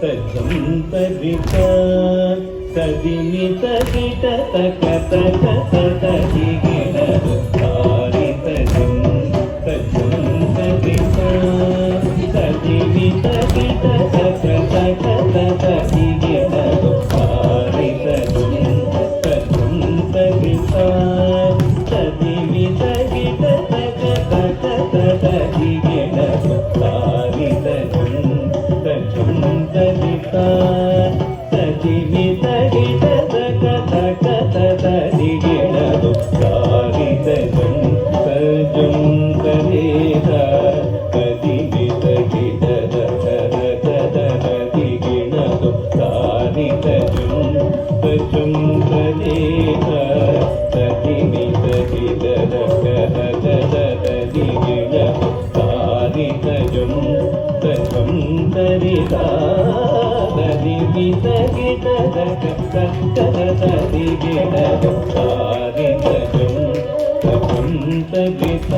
ತಜಂ ತರಿತ ತದಿನಿ ತಗಿಟ ತಕ ತಕ ತದಿಗಿಡದು ತಾರಿ ತಜಂ ತರಿತ ತದಿನಿ ತಗಿಟ ತಕ ತಕ ತದಿಗಿಡದು ತಾರಿ ತಜಂ ತರಿತ ತದಿನಿ ತಗಿಟ ತಕ ತಕ ತದಿಗಿಡದು ತಾರಿ ತಜಂ ತರಿತ ತದಿನಿ ತಗಿಟ ತಕ ತಕ ತದಿಗಿಡದು ತಾರಿ ತಜಂ ತಜಂ ತರಿತ ತದಿನಿ ತಗಿಟ ತಕ ತಕ ತದಿಗಿಡದು ತಾರಿ ತಜಂ ತಜಂ ತರಿತ ತದಿನಿ ತಗಿಟ ತಕ ತಕ ತದಿಗಿಡದು ತಾರಿ ತಜಂ ತಜಂ ತರಿತ ತದಿನಿ ತಗಿಟ ತಕ ತಕ ತದಿಗಿಡದು ತಾರಿ ತಜಂ ತಜಂ ತರಿತ ತದಿನಿ ತಗಿಟ ತಕ ತಕ ತದಿಗಿಡದು ತಾರಿ ತಜಂ ತಜಂ ತರಿತ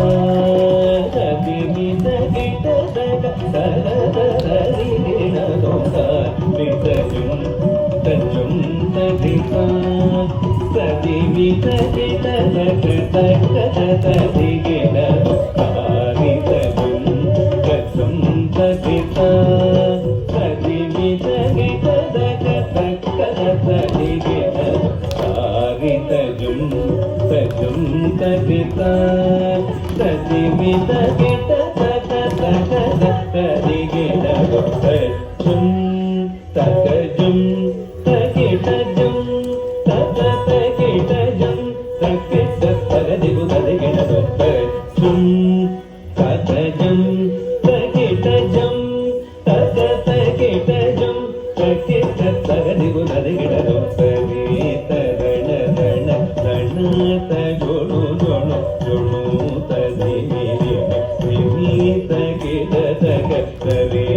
ತದಿನಿ ತಗಿಟ ತಕ ತಕ ತದಿಗಿಡದು ತಾರಿ ತಜಂ ತಜಂ ತರಿತ ತದಿನಿ ತಗಿಟ ತಕ ತಕ ತದಿಗಿಡದು ತಾರಿ ತಜಂ ತಜಂ ತರಿತ ತದಿನಿ ತಗಿಟ ತಕ ತಕ ತದಿಗಿಡದು ತಜಂ ತಕಜಂ ತಗಿಟಜಂ ತಕ ತಗಿಟಜಂ ತಕಿಟ ತಗದಿಗು ತದಿಗಿಡದು ತಜಂ ತಕಜಂ ತಗಿಟಜಂ ತಕ ತಗಿಟಜಂ ತಕಿಟ ತಗದಿಗು ತದಿಗಿಡದು ತಗೀತ ರಣ ರಣ ರಣ ತಗೊಳು ಜೊಣು ಜೊಣು ತದಿನಿ ತಗಿಟ ತಕ ತರಿ